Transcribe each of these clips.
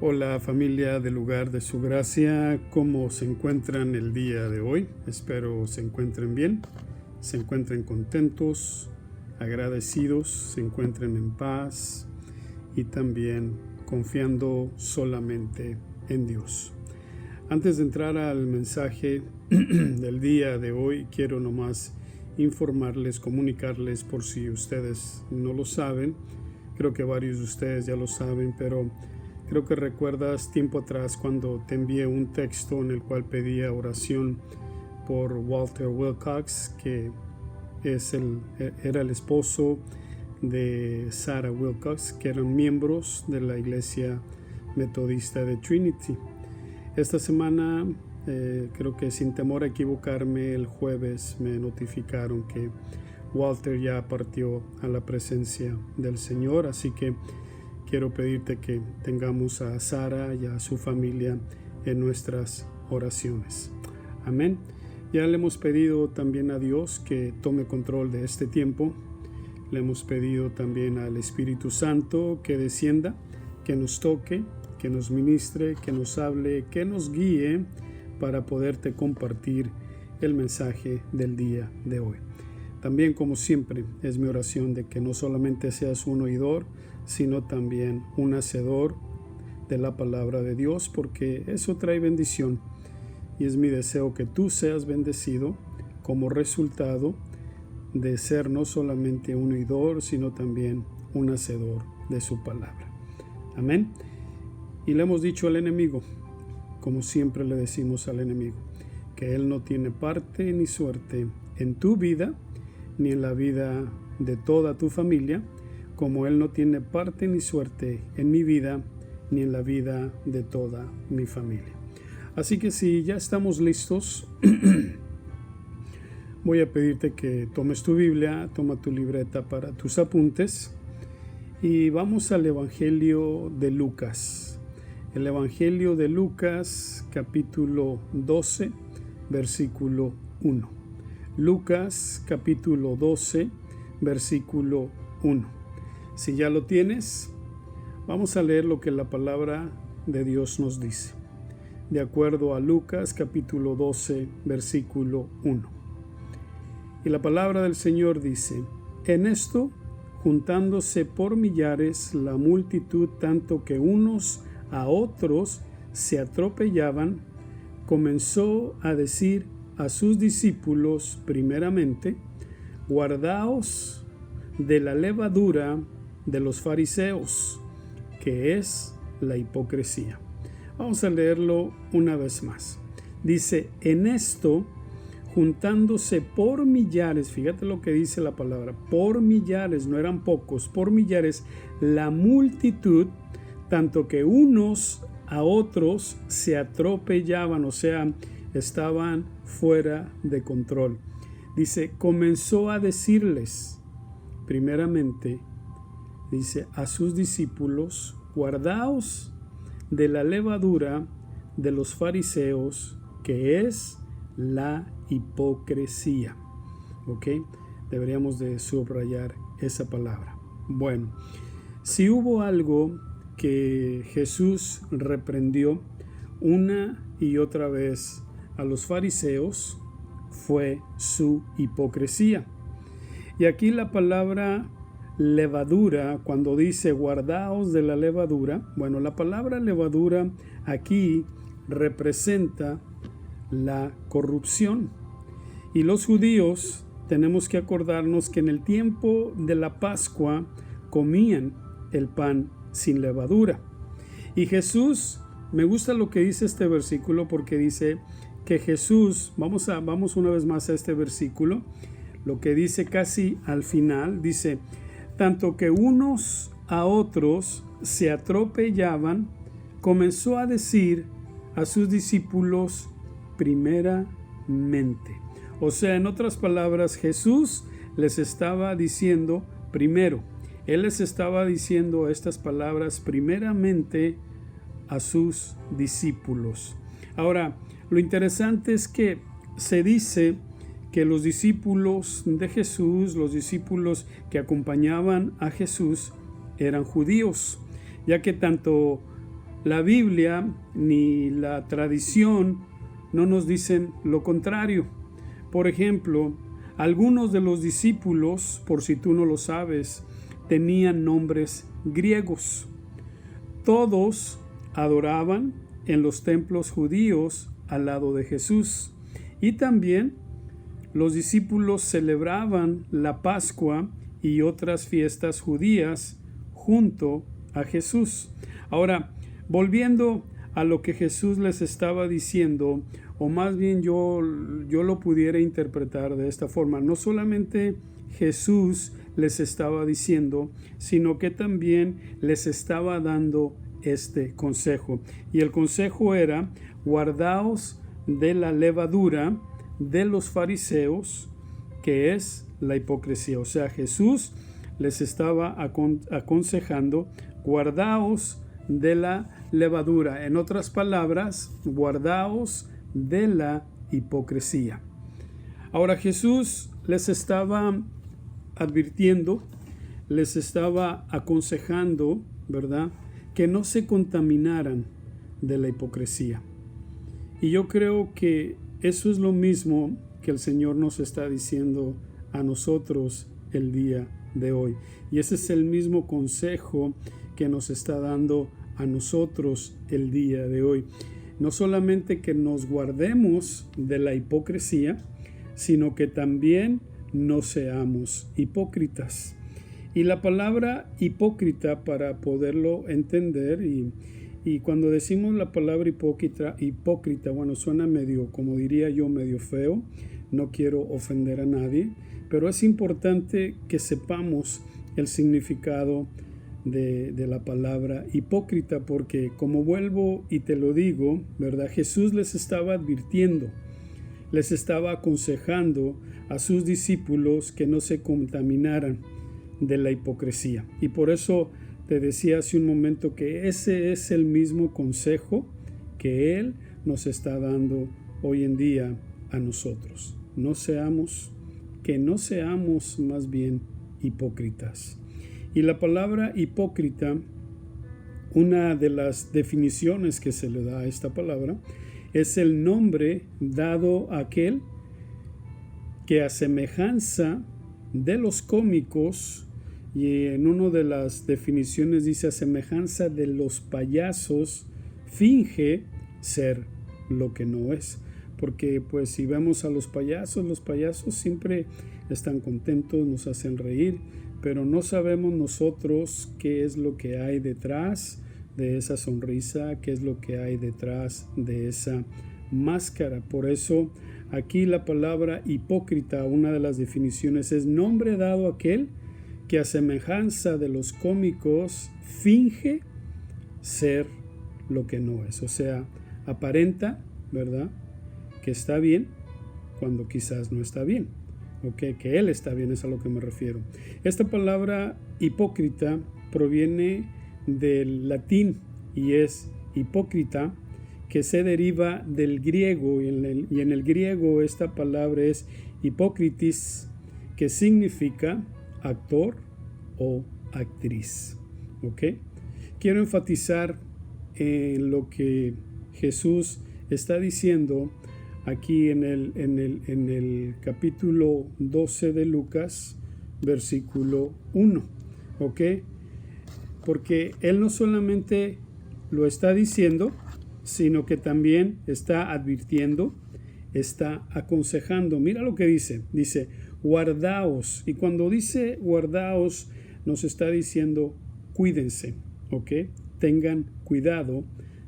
Hola familia del lugar de su gracia, ¿cómo se encuentran el día de hoy? Espero se encuentren bien, se encuentren contentos, agradecidos, se encuentren en paz y también confiando solamente en Dios. Antes de entrar al mensaje del día de hoy, quiero nomás informarles, comunicarles por si ustedes no lo saben. Creo que varios de ustedes ya lo saben, pero creo que recuerdas tiempo atrás cuando te envié un texto en el cual pedía oración por Walter Wilcox, que era el esposo de Sarah Wilcox, que eran miembros de la iglesia metodista de Trinity. Esta semana, creo que sin temor a equivocarme, el jueves me notificaron que Walter ya partió a la presencia del Señor, así que quiero pedirte que tengamos a Sara y a su familia en nuestras oraciones. Amén. Ya le hemos pedido también a Dios que tome control de este tiempo. Le hemos pedido también al Espíritu Santo que descienda, que nos toque, que nos ministre, que nos hable, que nos guíe para poderte compartir el mensaje del día de hoy. También, como siempre, es mi oración de que no solamente seas un oidor, sino también un hacedor de la palabra de Dios, porque eso trae bendición. Y es mi deseo que tú seas bendecido como resultado de ser no solamente un oidor, sino también un hacedor de su palabra. Amén. Y le hemos dicho al enemigo, como siempre le decimos al enemigo, que él no tiene parte ni suerte en tu vida, ni en la vida de toda tu familia, como él no tiene parte ni suerte en mi vida, ni en la vida de toda mi familia. Así que si ya estamos listos, voy a pedirte que tomes tu Biblia, toma tu libreta para tus apuntes y vamos al Evangelio de Lucas. El Evangelio de Lucas, capítulo 12, versículo 1. Lucas, capítulo 12, versículo 1. Si ya lo tienes, vamos a leer lo que la palabra de Dios nos dice. De acuerdo a Lucas, capítulo 12, versículo 1. Y la palabra del Señor dice: En esto, juntándose por millares la multitud, tanto que unos a otros se atropellaban, comenzó a decir a sus discípulos primeramente: guardaos de la levadura de los fariseos, que es la hipocresía. Vamos a leerlo una vez más. Dice: en esto, juntándose por millares, fíjate lo que dice la palabra, por millares, no eran pocos, por millares, la multitud, tanto que unos a otros se atropellaban, o sea, estaban fuera de control. Dice, comenzó a decirles, primeramente, dice a sus discípulos: guardaos de la levadura de los fariseos, que es la hipocresía. ¿Ok? Deberíamos de subrayar esa palabra. Bueno, si hubo algo que Jesús reprendió una y otra vez a los fariseos, fue su hipocresía. Y aquí la palabra levadura, cuando dice guardaos de la levadura, bueno, la palabra levadura aquí representa la corrupción. Y los judíos tenemos que acordarnos que en el tiempo de la Pascua comían el pan sin levadura. Y Jesús, me gusta lo que dice este versículo, porque dice que Jesús, vamos una vez más a este versículo, lo que dice casi al final, dice: tanto que unos a otros se atropellaban, comenzó a decir a sus discípulos primeramente. O sea, en otras palabras, Jesús les estaba diciendo primero, Él les estaba diciendo estas palabras primeramente a sus discípulos. Ahora, lo interesante es que se dice que los discípulos de Jesús, los discípulos que acompañaban a Jesús, eran judíos, ya que tanto la Biblia ni la tradición no nos dicen lo contrario. Por ejemplo, algunos de los discípulos, por si tú no lo sabes, tenían nombres griegos. Todos adoraban en los templos judíos al lado de Jesús. Y también los discípulos celebraban la Pascua y otras fiestas judías junto a Jesús. Ahora, volviendo a lo que Jesús les estaba diciendo, o más bien yo lo pudiera interpretar de esta forma, no solamente Jesús les estaba diciendo, sino que también les estaba dando este consejo. Y el consejo era: guardaos de la levadura de los fariseos, que es la hipocresía. O sea, Jesús les estaba aconsejando: guardaos de la levadura. En otras palabras, guardaos de la hipocresía. Ahora, Jesús les estaba advirtiendo, les estaba aconsejando, ¿verdad?, que no se contaminaran de la hipocresía. Y yo creo que eso es lo mismo que el Señor nos está diciendo a nosotros el día de hoy. Y ese es el mismo consejo que nos está dando a nosotros el día de hoy. No solamente que nos guardemos de la hipocresía, sino que también no seamos hipócritas. Y la palabra hipócrita, para poderlo entender, y cuando decimos la palabra hipócrita, bueno, suena medio, como diría yo, medio feo. No quiero ofender a nadie, pero es importante que sepamos el significado de la palabra hipócrita, porque como vuelvo y te lo digo, ¿verdad?, Jesús les estaba advirtiendo, les estaba aconsejando a sus discípulos que no se contaminaran de la hipocresía. Y por eso te decía hace un momento que ese es el mismo consejo que Él nos está dando hoy en día a nosotros. Que no seamos más bien hipócritas. Y la palabra hipócrita, una de las definiciones que se le da a esta palabra, es el nombre dado a aquel que, a semejanza de los cómicos, y en una de las definiciones dice: a semejanza de los payasos, finge ser lo que no es. Porque pues si vemos a los payasos siempre están contentos, nos hacen reír, pero no sabemos nosotros qué es lo que hay detrás de esa sonrisa, qué es lo que hay detrás de esa máscara. Por eso aquí la palabra hipócrita, una de las definiciones, es nombre dado a aquel que, a semejanza de los cómicos, finge ser lo que no es. O sea, aparenta, ¿verdad?, que está bien cuando quizás no está bien. Okay, que él está bien, es a lo que me refiero. Esta palabra hipócrita proviene del latín y es hipócrita, que se deriva del griego, y en el griego esta palabra es hipócritis, que significa actor o actriz. ¿Okay? Quiero enfatizar en lo que Jesús está diciendo aquí en el capítulo 12 de Lucas, versículo 1. ¿Ok? Porque Él no solamente lo está diciendo, sino que también está advirtiendo, está aconsejando. Mira lo que dice. Dice: guardaos. Y cuando dice guardaos, nos está diciendo cuídense. ¿Ok? Tengan cuidado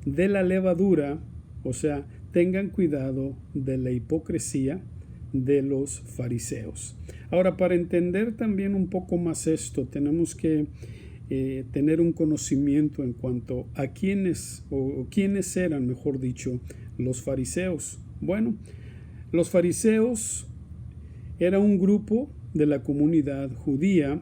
de la levadura, o sea, tengan cuidado de la hipocresía de los fariseos. Ahora, para entender también un poco más esto, tenemos que tener un conocimiento en cuanto a quiénes eran, mejor dicho, los fariseos. Bueno, los fariseos era un grupo de la comunidad judía.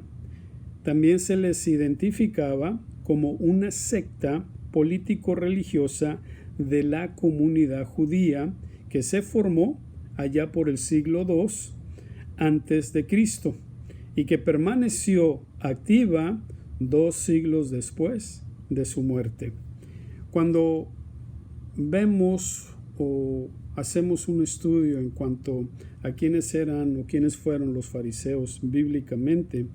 También se les identificaba como una secta político-religiosa de la comunidad judía que se formó allá por el siglo II antes de Cristo y que permaneció activa 2 siglos después de su muerte. Cuando vemos o hacemos un estudio en cuanto a quiénes eran o quiénes fueron los fariseos bíblicamente,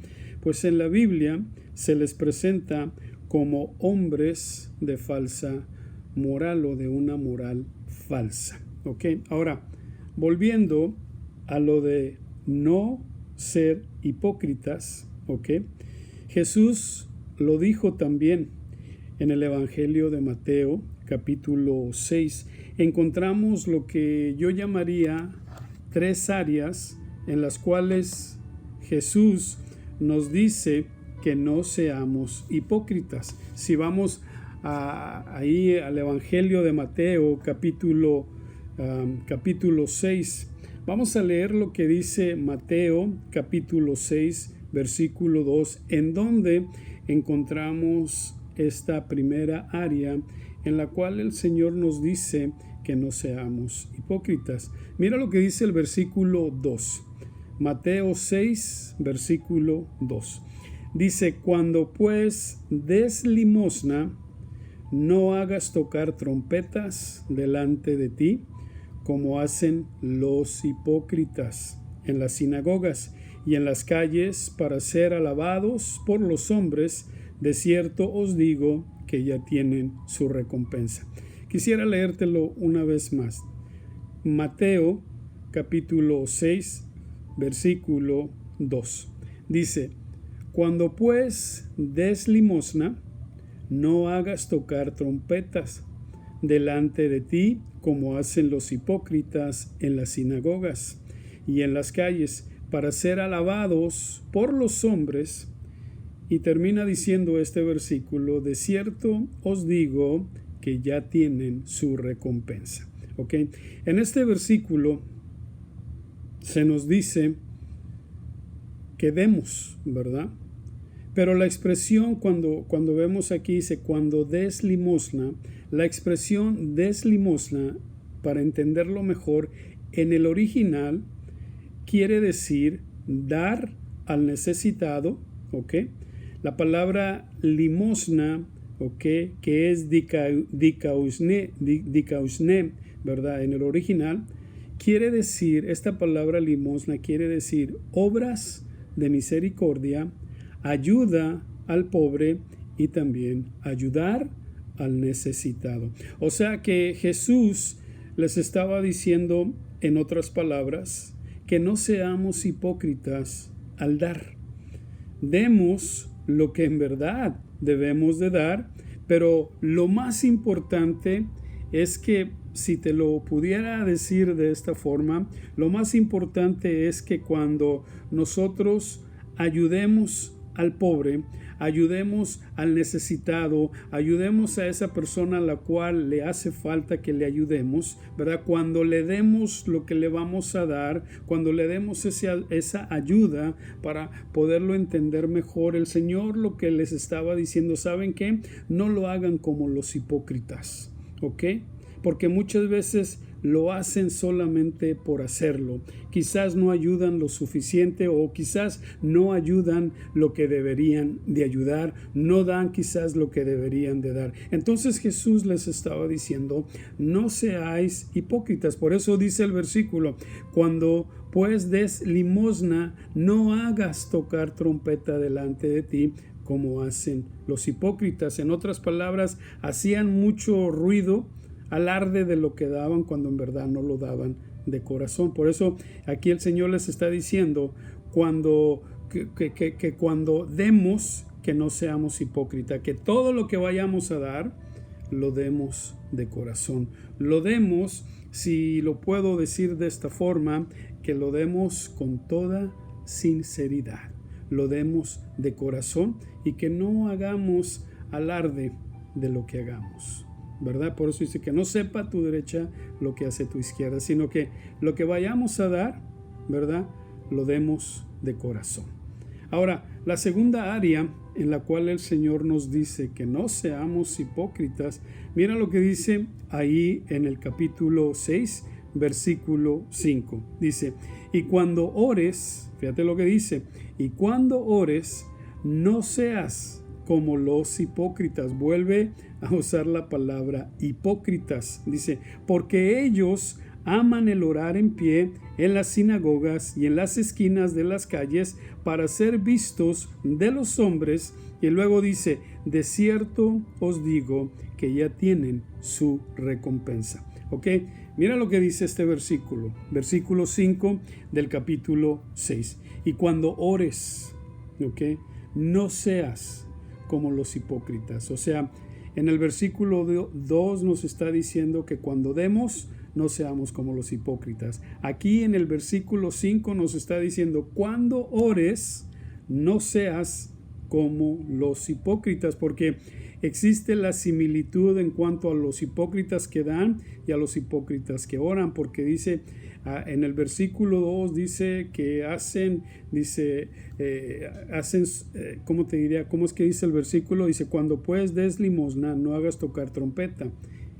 pues en la Biblia se les presenta como hombres de falsa moral o de una moral falsa. ¿Ok? Ahora, volviendo a lo de no ser hipócritas, ¿ok? Jesús lo dijo también en el Evangelio de Mateo, capítulo 6. Encontramos lo que yo llamaría 3 áreas en las cuales Jesús nos dice que no seamos hipócritas. Si vamos ahí al Evangelio de Mateo, capítulo 6, vamos a leer lo que dice Mateo, capítulo 6, versículo 2, en donde encontramos esta primera área en la cual el Señor nos dice que no seamos hipócritas. Mira lo que dice el versículo 2. Mateo 6, versículo 2. Dice, cuando pues des limosna, no hagas tocar trompetas delante de ti, como hacen los hipócritas en las sinagogas y en las calles para ser alabados por los hombres. De cierto os digo que ya tienen su recompensa. Quisiera leértelo una vez más. Mateo capítulo 6, versículo 2. Dice, cuando pues des limosna, no hagas tocar trompetas delante de ti, como hacen los hipócritas en las sinagogas y en las calles, para ser alabados por los hombres. Y termina diciendo este versículo, de cierto os digo que ya tienen su recompensa. ¿Ok? En este versículo se nos dice que demos, ¿verdad? Pero la expresión cuando vemos aquí dice, cuando des limosna, la expresión des limosna, para entenderlo mejor, en el original quiere decir dar al necesitado, ¿ok? La palabra limosna, ¿ok? Que es dikausne, ¿verdad? En el original, quiere decir, esta palabra limosna quiere decir obras de misericordia, ayuda al pobre y también ayudar al necesitado. O sea que Jesús les estaba diciendo, en otras palabras, que no seamos hipócritas al dar. Demos lo que en verdad debemos de dar, pero lo más importante es que, si te lo pudiera decir de esta forma, lo más importante es que cuando nosotros ayudemos al pobre, ayudemos al necesitado, ayudemos a esa persona a la cual le hace falta que le ayudemos, ¿verdad? Cuando le demos lo que le vamos a dar, cuando le demos esa ayuda para poderlo entender mejor, el Señor lo que les estaba diciendo, ¿saben qué? No lo hagan como los hipócritas, ¿ok? Porque muchas veces lo hacen solamente por hacerlo. Quizás no ayudan lo suficiente o quizás no ayudan lo que deberían de ayudar, no dan quizás lo que deberían de dar. Entonces Jesús les estaba diciendo, no seáis hipócritas. Por eso dice el versículo, cuando pues des limosna, no hagas tocar trompeta delante de ti, como hacen los hipócritas. En otras palabras, hacían mucho ruido, alarde de lo que daban cuando en verdad no lo daban de corazón. Por eso aquí el Señor les está diciendo que cuando demos, que no seamos hipócritas, que todo lo que vayamos a dar lo demos de corazón, lo demos, si lo puedo decir de esta forma, que lo demos con toda sinceridad, lo demos de corazón y que no hagamos alarde de lo que hagamos, ¿verdad? Por eso dice que no sepa tu derecha lo que hace tu izquierda, sino que lo que vayamos a dar, ¿verdad? Lo demos de corazón. Ahora, la segunda área en la cual el Señor nos dice que no seamos hipócritas, mira lo que dice ahí en el capítulo 6, versículo 5. Dice, y cuando ores, fíjate lo que dice, y cuando ores, no seas como los hipócritas. Vuelve a usar la palabra hipócritas. Dice, porque ellos aman el orar en pie en las sinagogas y en las esquinas de las calles para ser vistos de los hombres. Y luego dice, de cierto os digo que ya tienen su recompensa. ¿Ok? Mira lo que dice este versículo. Versículo 5 del capítulo 6. Y cuando ores, ¿ok?, no seas como los hipócritas. O sea, en el versículo 2 nos está diciendo que cuando demos, no seamos como los hipócritas. Aquí en el versículo 5 nos está diciendo, cuando ores, no seas como los hipócritas, porque existe la similitud en cuanto a los hipócritas que dan y a los hipócritas que oran, porque dice en el versículo 2 dice que hacen, ¿cómo te diría? ¿Cómo es que dice el versículo? Dice, cuando pues des limosna, no hagas tocar trompeta.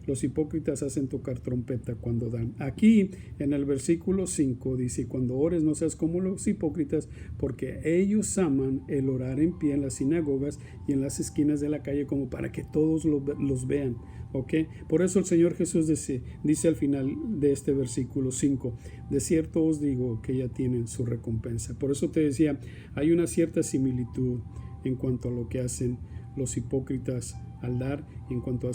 Los hipócritas hacen tocar trompeta cuando dan. Aquí en el versículo 5 dice, cuando ores no seas como los hipócritas, porque ellos aman el orar en pie en las sinagogas y en las esquinas de la calle como para que todos los vean. ¿Ok? Por eso el Señor Jesús dice al final de este versículo 5, de cierto os digo que ya tienen su recompensa. Por eso te decía, hay una cierta similitud en cuanto a lo que hacen los hipócritas al dar, en cuanto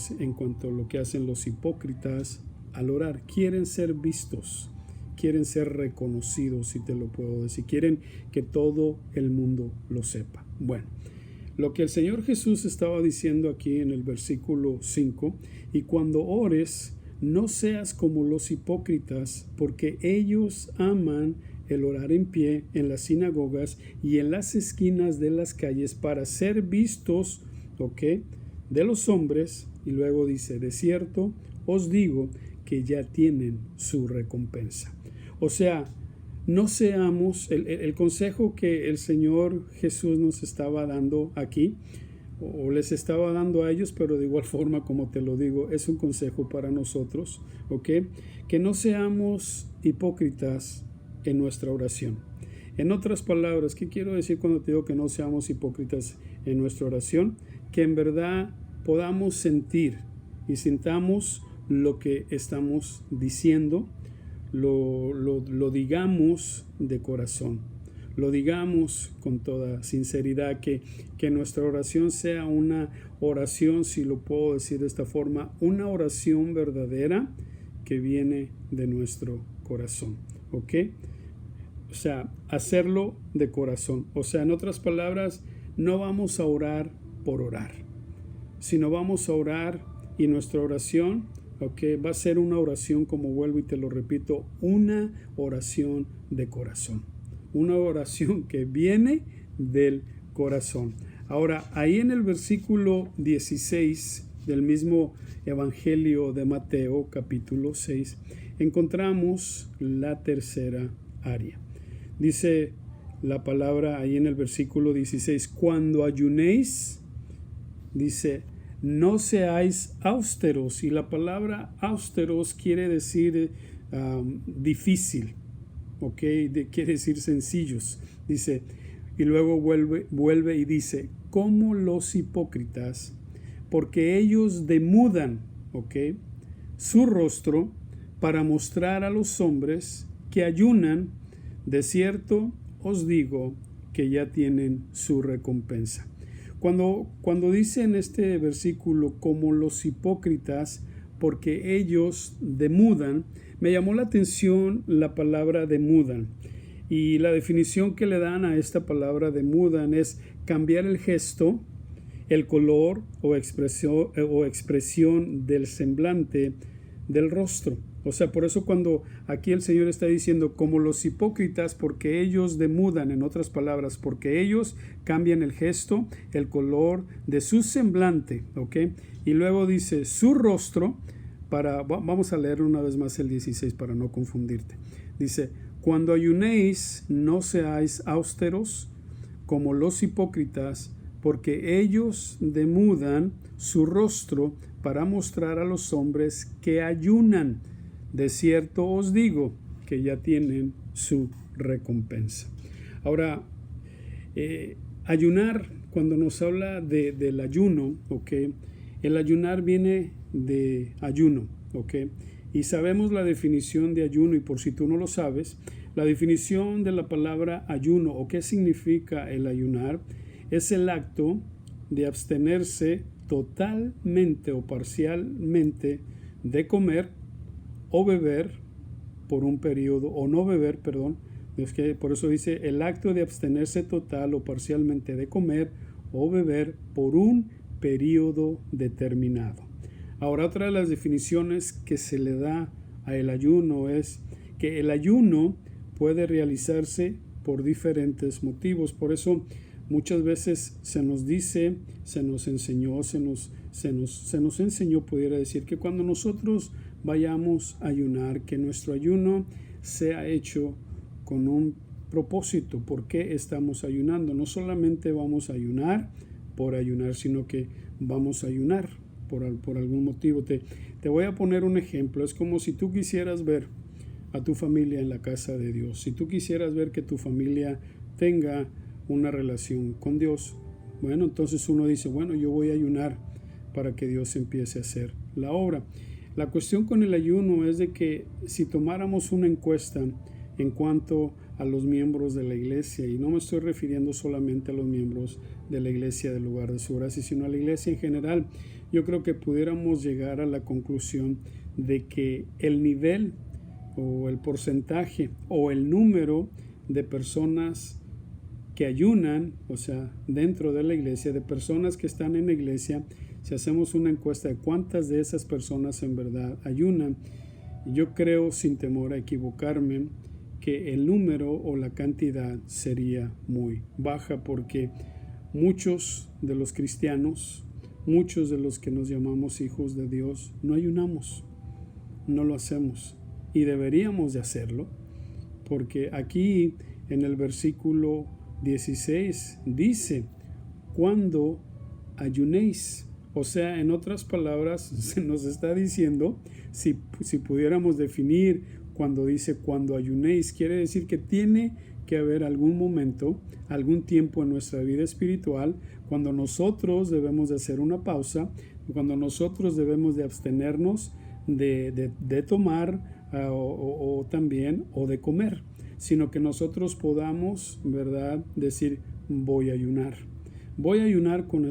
a lo que hacen los hipócritas al orar. Quieren ser vistos, quieren ser reconocidos, si te lo puedo decir, quieren que todo el mundo lo sepa. Bueno, lo que el Señor Jesús estaba diciendo aquí en el versículo 5, y cuando ores, no seas como los hipócritas, porque ellos aman el orar en pie en las sinagogas y en las esquinas de las calles para ser vistos, ¿ok?, de los hombres. Y luego dice, de cierto os digo que ya tienen su recompensa. O sea, no seamos, el consejo que el Señor Jesús nos estaba dando aquí, o les estaba dando a ellos, pero de igual forma, como te lo digo, es un consejo para nosotros, ¿ok? Que no seamos hipócritas en nuestra oración. En otras palabras, ¿qué quiero decir cuando te digo que no seamos hipócritas en nuestra oración? Que en verdad podamos sentir y sintamos lo que estamos diciendo, lo digamos de corazón, lo digamos con toda sinceridad, que nuestra oración sea una oración, si lo puedo decir de esta forma, una oración verdadera que viene de nuestro corazón, ¿ok? O sea, hacerlo de corazón. O sea, en otras palabras, no vamos a orar por orar, sino vamos a orar, y nuestra oración, okay, va a ser una oración, como vuelvo y te lo repito, una oración de corazón, una oración que viene del corazón. Ahora, ahí en el versículo 16 del mismo Evangelio de Mateo, capítulo 6, encontramos la tercera área. Dice la palabra ahí en el versículo 16, cuando ayunéis, dice, no seáis austeros. Y la palabra austeros quiere decir difícil, ¿ok? Quiere decir sencillos. Dice, y luego vuelve y dice, como los hipócritas, porque ellos demudan, ¿ok?, su rostro para mostrar a los hombres que ayunan. De cierto os digo que ya tienen su recompensa. Cuando dice en este versículo como los hipócritas, porque ellos demudan, me llamó la atención la palabra demudan. Y la definición que le dan a esta palabra demudan es cambiar el gesto, el color o expresión del semblante del rostro. O sea, por eso cuando aquí el Señor está diciendo como los hipócritas, porque ellos demudan, en otras palabras, porque ellos cambian el gesto, el color de su semblante, ¿ok? Y luego dice su rostro, vamos a leer una vez más el 16 para no confundirte. Dice, cuando ayunéis, no seáis austeros como los hipócritas, porque ellos demudan su rostro para mostrar a los hombres que ayunan. De cierto os digo que ya tienen su recompensa. Ahora, ayunar, cuando nos habla del ayuno, ¿ok? El ayunar viene de ayuno, ¿ok? Y sabemos la definición de ayuno, y por si tú no lo sabes, la definición de la palabra ayuno o qué significa el ayunar es el acto de abstenerse totalmente o parcialmente de comer o beber por un periodo, o no beber, perdón, es que por eso dice el acto de abstenerse total o parcialmente de comer o beber por un periodo determinado. Ahora, otra de las definiciones que se le da a el ayuno es que el ayuno puede realizarse por diferentes motivos. Por eso muchas veces se nos dice, se nos enseñó, pudiera decir, que cuando nosotros vayamos a ayunar, que nuestro ayuno sea hecho con un propósito. ¿Por qué estamos ayunando? No solamente vamos a ayunar por ayunar, sino que vamos a ayunar por algún motivo. Te voy a poner un ejemplo. Es como si tú quisieras ver a tu familia en la casa de Dios. Si tú quisieras ver que tu familia tenga una relación con Dios, bueno, entonces uno dice, bueno, yo voy a ayunar para que Dios empiece a hacer la obra. La cuestión con el ayuno es de que si tomáramos una encuesta en cuanto a los miembros de la iglesia, y no me estoy refiriendo solamente a los miembros de la iglesia del lugar de su gracia, sino a la iglesia en general, yo creo que pudiéramos llegar a la conclusión de que el nivel o el porcentaje o el número de personas que ayunan, o sea, dentro de la iglesia, de personas que están en la iglesia, si hacemos una encuesta de cuántas de esas personas en verdad ayunan, yo creo, sin temor a equivocarme, que el número o la cantidad sería muy baja, porque muchos de los cristianos, muchos de los que nos llamamos hijos de Dios, no ayunamos, no lo hacemos, y deberíamos de hacerlo, porque aquí en el versículo 16 dice, cuando ayunéis. O sea, en otras palabras, se nos está diciendo, si pudiéramos definir cuando dice cuando ayunéis, quiere decir que tiene que haber algún momento, algún tiempo en nuestra vida espiritual, cuando nosotros debemos de hacer una pausa, cuando nosotros debemos de abstenernos de tomar o también o de comer, sino que nosotros podamos, ¿verdad?, decir voy a ayunar. Voy a ayunar con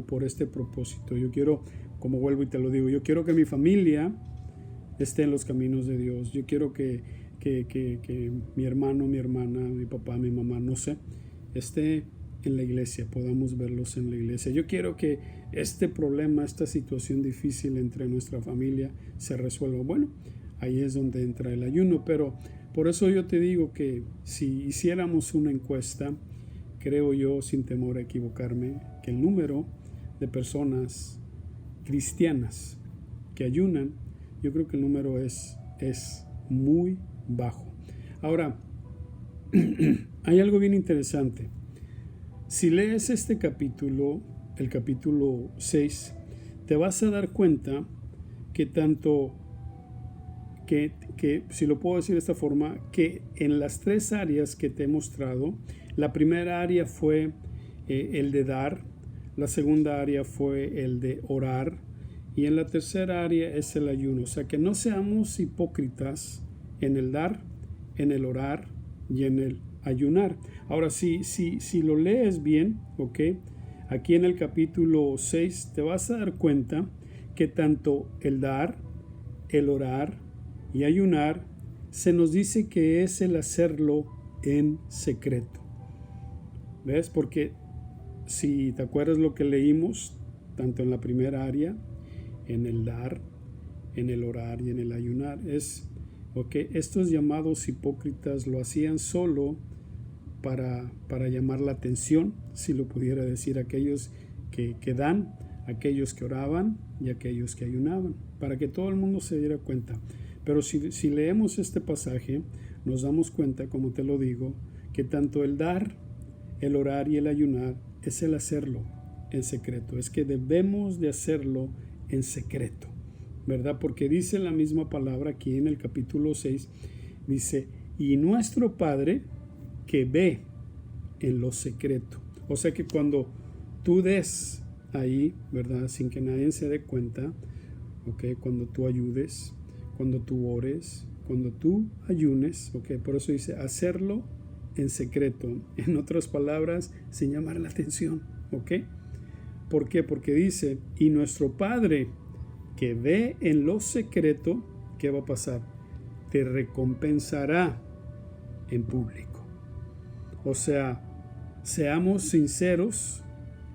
por este propósito. Yo quiero, como vuelvo y te lo digo, yo quiero que mi familia esté en los caminos de Dios. Yo quiero que mi hermano, mi hermana, mi papá, mi mamá, no sé, esté en la iglesia, podamos verlos en la iglesia. Yo quiero que este problema, esta situación difícil entre nuestra familia se resuelva. Bueno, ahí es donde entra el ayuno, pero por eso yo te digo que si hiciéramos una encuesta, creo yo, sin temor a equivocarme, que el número de personas cristianas que ayunan, yo creo que el número es muy bajo. Ahora, hay algo bien interesante. Si lees este capítulo, el capítulo 6, te vas a dar cuenta que tanto, que si lo puedo decir de esta forma, que en las tres áreas que te he mostrado, la primera área fue el de dar, la segunda área fue el de orar, y en la tercera área es el ayuno. O sea, que no seamos hipócritas en el dar, en el orar y en el ayunar. Ahora, si lo lees bien, ¿ok? Aquí en el capítulo 6 te vas a dar cuenta que tanto el dar, el orar y ayunar, se nos dice que es el hacerlo en secreto. ¿Ves? Porque si te acuerdas lo que leímos, tanto en la primera área, en el dar, en el orar y en el ayunar, es que estos llamados hipócritas lo hacían solo para llamar la atención, si lo pudiera decir, aquellos que dan, aquellos que oraban y aquellos que ayunaban, para que todo el mundo se diera cuenta. Pero si leemos este pasaje, nos damos cuenta, como te lo digo, que tanto el dar, el orar y el ayunar es el hacerlo en secreto. Es que debemos de hacerlo en secreto, ¿verdad? Porque dice la misma palabra aquí en el capítulo 6, dice, y nuestro Padre que ve en lo secreto. O sea que cuando tú des ahí, ¿verdad? Sin que nadie se dé cuenta, ¿ok? Cuando tú ayudes, cuando tú ores, cuando tú ayunes, ¿ok? Por eso dice, hacerlo en secreto. En otras palabras, sin llamar la atención, ¿ok? ¿Por qué? Porque dice, y nuestro Padre que ve en lo secreto, ¿qué va a pasar? Te recompensará en público. O sea, seamos sinceros,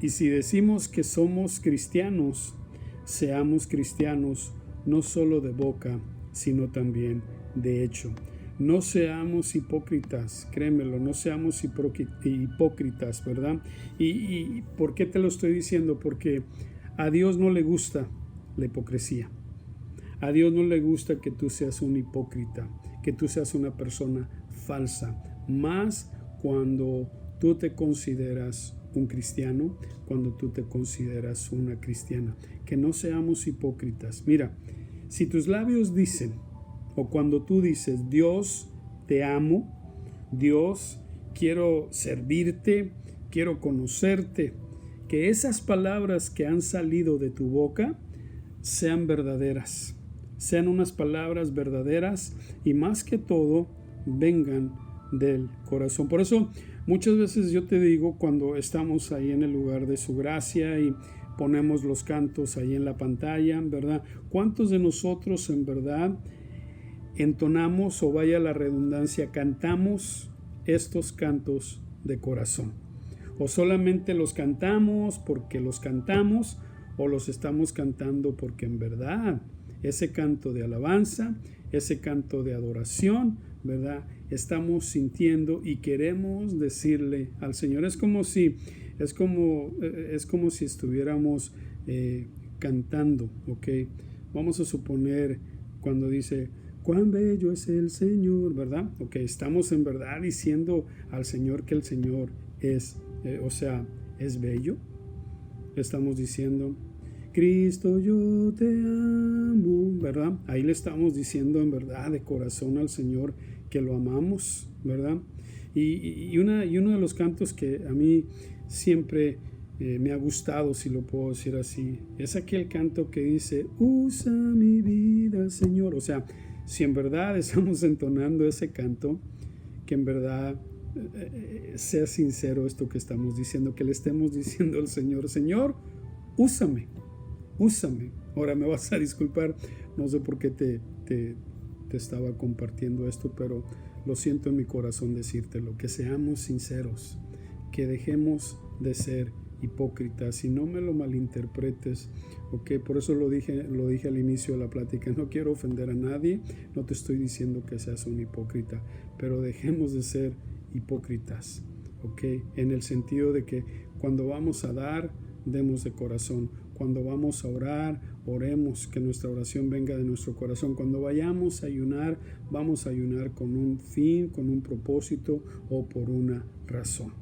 y si decimos que somos cristianos, seamos cristianos no solo de boca, sino también de hecho. No seamos hipócritas, créemelo, no seamos hipócritas, ¿verdad? ¿Y por qué te lo estoy diciendo? Porque a Dios no le gusta la hipocresía. A Dios no le gusta que tú seas un hipócrita, que tú seas una persona falsa, más cuando tú te consideras un cristiano, cuando tú te consideras una cristiana. Que no seamos hipócritas. Mira, si tus labios dicen, o cuando tú dices, Dios, te amo, Dios, quiero servirte, quiero conocerte, que esas palabras que han salido de tu boca sean verdaderas, sean unas palabras verdaderas y más que todo vengan del corazón. Por eso muchas veces yo te digo, cuando estamos ahí en el lugar de su gracia y ponemos los cantos ahí en la pantalla, ¿verdad? ¿Cuántos de nosotros en verdad entonamos, o vaya la redundancia, cantamos estos cantos de corazón? O solamente los cantamos porque los cantamos, o los estamos cantando porque en verdad ese canto de alabanza, ese canto de adoración, ¿verdad? Estamos sintiendo y queremos decirle al Señor. Es como si estuviéramos cantando, ¿ok? Vamos a suponer cuando dice, cuán bello es el Señor, ¿verdad? Ok, estamos en verdad diciendo al Señor que el Señor es, es bello. Estamos diciendo, Cristo, yo te amo, ¿verdad? Ahí le estamos diciendo en verdad de corazón al Señor que lo amamos, ¿verdad? Y uno de los cantos que a mí siempre me ha gustado, si lo puedo decir así, es aquel canto que dice, usa mi vida, Señor. O sea, si en verdad estamos entonando ese canto, que en verdad sea sincero esto que estamos diciendo, que le estemos diciendo al Señor, Señor, úsame. Ahora me vas a disculpar, no sé por qué te estaba compartiendo esto, pero lo siento en mi corazón decírtelo, que seamos sinceros, que dejemos de ser hipócritas, y no me lo malinterpretes, ok, por eso lo dije al inicio de la plática, no quiero ofender a nadie, no te estoy diciendo que seas un hipócrita, pero dejemos de ser hipócritas, ok, en el sentido de que cuando vamos a dar, demos de corazón, cuando vamos a orar, oremos, que nuestra oración venga de nuestro corazón, cuando vayamos a ayunar, vamos a ayunar con un fin, con un propósito o por una razón.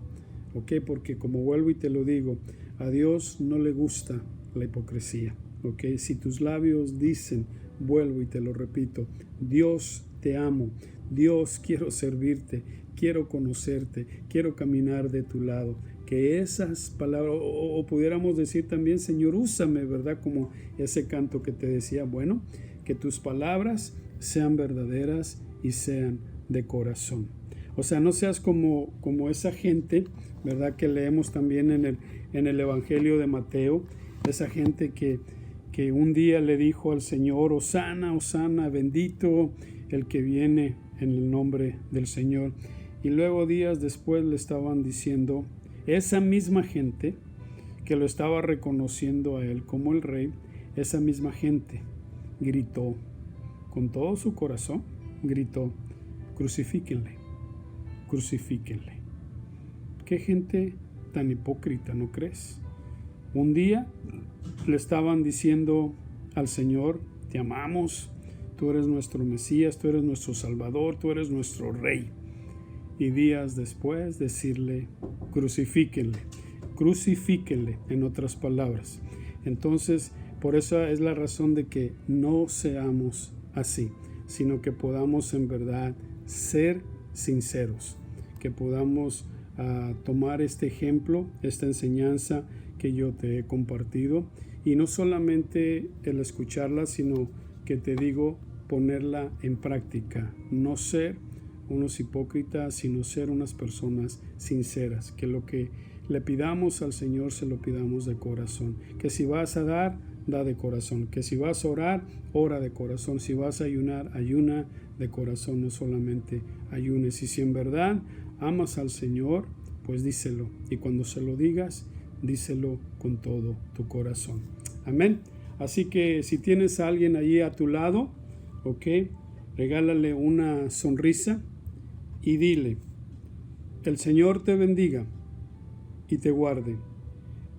¿Ok? Porque como vuelvo y te lo digo, a Dios no le gusta la hipocresía. ¿Ok? Si tus labios dicen, vuelvo y te lo repito, Dios te amo, Dios quiero servirte, quiero conocerte, quiero caminar de tu lado, que esas palabras, o pudiéramos decir también, Señor, úsame, ¿verdad? Como ese canto que te decía, bueno, que tus palabras sean verdaderas y sean de corazón. O sea, no seas como esa gente, ¿verdad? Que leemos también en el Evangelio de Mateo, esa gente que un día le dijo al Señor, Hosana, Hosana, bendito el que viene en el nombre del Señor. Y luego días después le estaban diciendo, esa misma gente que lo estaba reconociendo a él como el rey, esa misma gente gritó con todo su corazón, gritó, crucifíquenle, crucifíquenle. Qué gente tan hipócrita, ¿no crees? Un día le estaban diciendo al Señor, te amamos, tú eres nuestro Mesías, tú eres nuestro Salvador, tú eres nuestro Rey. Y días después decirle, crucifíquenle, crucifíquenle, en otras palabras. Entonces, por eso es la razón de que no seamos así, sino que podamos en verdad ser sinceros, que podamos a tomar este ejemplo, esta enseñanza que yo te he compartido, y no solamente el escucharla, sino que te digo ponerla en práctica, no ser unos hipócritas, sino ser unas personas sinceras, que lo que le pidamos al Señor se lo pidamos de corazón, que si vas a dar, da de corazón, que si vas a orar, ora de corazón, si vas a ayunar, ayuna de corazón, no solamente ayunes. Y si en verdad amas al Señor, pues díselo, y cuando se lo digas, díselo con todo tu corazón. Amén. Así que si tienes a alguien allí a tu lado, ok, regálale una sonrisa y dile: el Señor te bendiga y te guarde.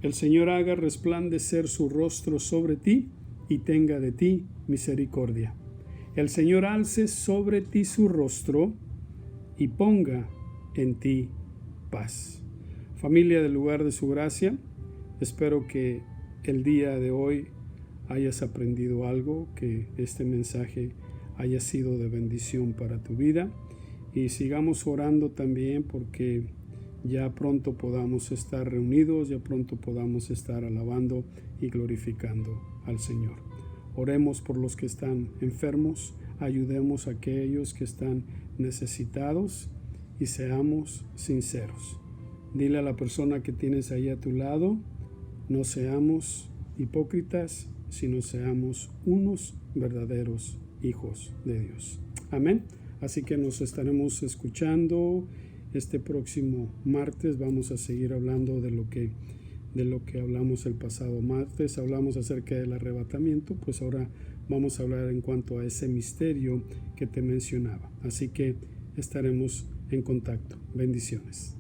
El Señor haga resplandecer su rostro sobre ti y tenga de ti misericordia. El Señor alce sobre ti su rostro y ponga en ti paz. Familia del lugar de su gracia, espero que el día de hoy hayas aprendido algo, que este mensaje haya sido de bendición para tu vida, y sigamos orando también porque ya pronto podamos estar reunidos, ya pronto podamos estar alabando y glorificando al Señor. Oremos por los que están enfermos, ayudemos a aquellos que están necesitados y seamos sinceros. Dile a la persona que tienes ahí a tu lado: no seamos hipócritas, sino seamos unos verdaderos hijos de Dios. Amén. Así que nos estaremos escuchando este próximo martes. Vamos a seguir hablando de lo que hablamos el pasado martes. Hablamos acerca del arrebatamiento, pues ahora vamos a hablar en cuanto a ese misterio que te mencionaba. Así que estaremos en contacto. Bendiciones.